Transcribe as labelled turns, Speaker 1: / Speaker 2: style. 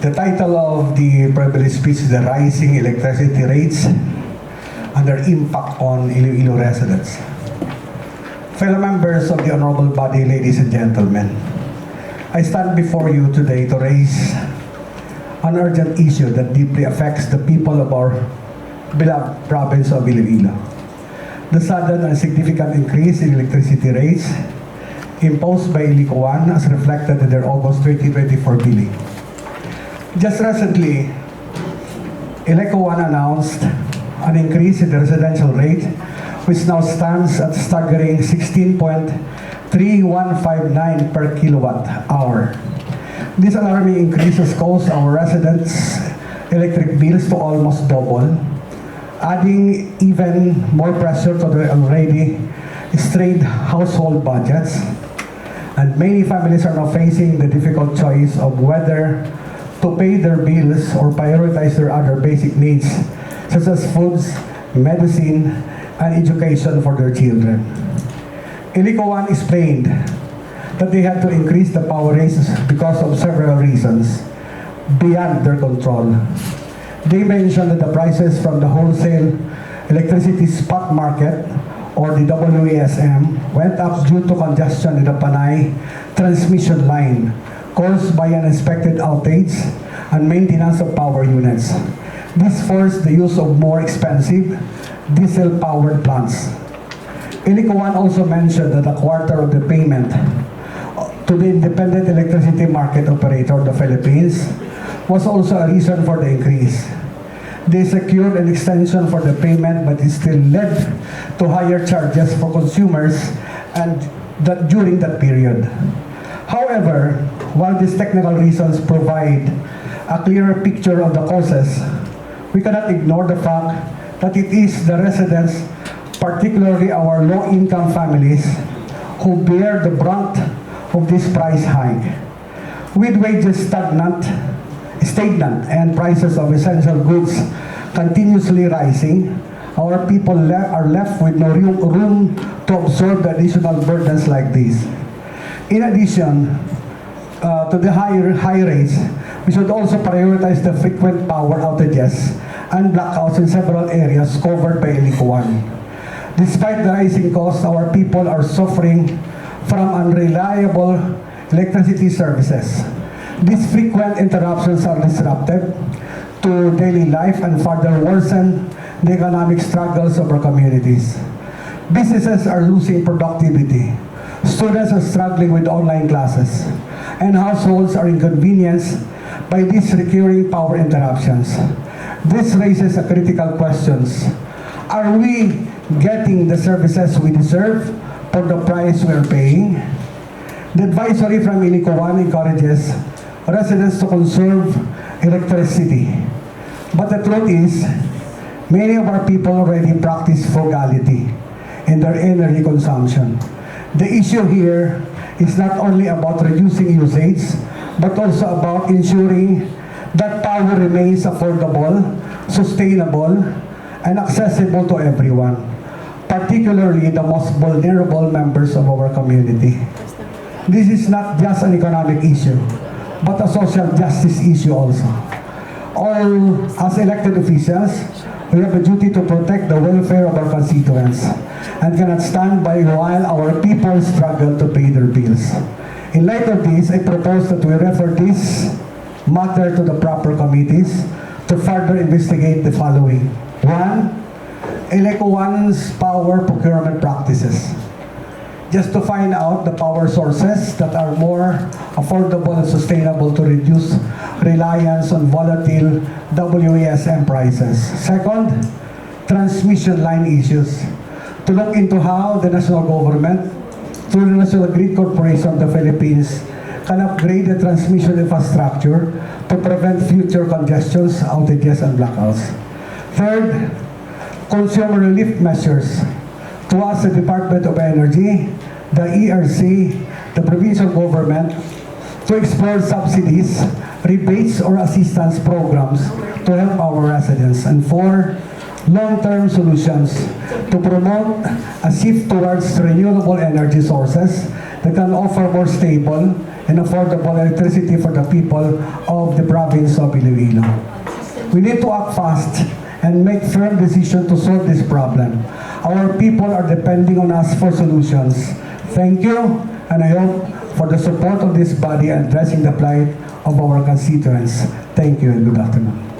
Speaker 1: The title of the privilege speech is The Rising Electricity Rates and Their Impact on Iloilo Residents. Fellow members of the honorable body, ladies and gentlemen, I stand before you today to raise an urgent issue that deeply affects the people of our beloved province of Iloilo. The sudden and significant increase in electricity rates imposed by ILECO 1 as reflected in their August 2024 billing. Just recently, ILECO 1 announced an increase in the residential rate, which now stands at staggering 16.3159 per kilowatt-hour. This alarming increase has caused our residents' electric bills to almost double, adding even more pressure to their already strained household budgets. And many families are now facing the difficult choice of whether to pay their bills or prioritize their other basic needs, such as foods, medicine, and education for their children. ILECO 1 explained that they had to increase the power rates because of several reasons beyond their control. They mentioned that the prices from the wholesale electricity spot market, or the WESM, went up due to congestion in the Panay transmission line caused by an unexpected outage and maintenance of power units. This forced the use of more expensive diesel-powered plants. ILECO 1 also mentioned that a quarter of the payment to the independent electricity market operator of the Philippines was also a reason for the increase. They secured an extension for the payment, but it still led to higher charges for consumers and during that period. However, while these technical reasons provide a clearer picture of the causes, we cannot ignore the fact that it is the residents, particularly our low-income families, who bear the brunt of this price hike. With wages stagnant and prices of essential goods continuously rising, our people are left with no room to absorb the additional burdens like these. In addition to the high rates, we should also prioritize the frequent power outages and blackouts in several areas covered by ILECO 1. Despite the rising costs, our people are suffering from unreliable electricity services. These frequent interruptions are disruptive to daily life and further worsen the economic struggles of our communities. Businesses are losing productivity. Students are struggling with online classes, and households are inconvenienced by these recurring power interruptions. This raises a critical question. Are we getting the services we deserve for the price we are paying? The advisory from ILECO 1 encourages residents to conserve electricity. But the truth is, many of our people already practice frugality in their energy consumption. The issue here is not only about reducing usage, but also about ensuring that power remains affordable, sustainable, and accessible to everyone, particularly the most vulnerable members of our community. This is not just an economic issue, but a social justice issue also. All, as elected officials, we have a duty to protect the welfare of our constituents and cannot stand by while our people struggle to pay their bills. In light of this, I propose that we refer this matter to the proper committees to further investigate the following. 1. ILECO 1's power procurement practices. Just to find out the power sources that are more affordable and sustainable to reduce reliance on volatile WESM prices. Second, transmission line issues. To look into how the national government, through the National Grid Corporation of the Philippines, can upgrade the transmission infrastructure to prevent future congestions, outages, and blackouts. Third, consumer relief measures. To us, the Department of Energy, the ERC, the provincial government, to explore subsidies, rebates, or assistance programs to help our residents. And 4, long-term solutions to promote a shift towards renewable energy sources that can offer more stable, and affordable electricity for the people of the province of Iloilo. We need to act fast and make firm decisions to solve this problem. Our people are depending on us for solutions. Thank you, and I hope for the support of this body addressing the plight of our constituents. Thank you and good afternoon.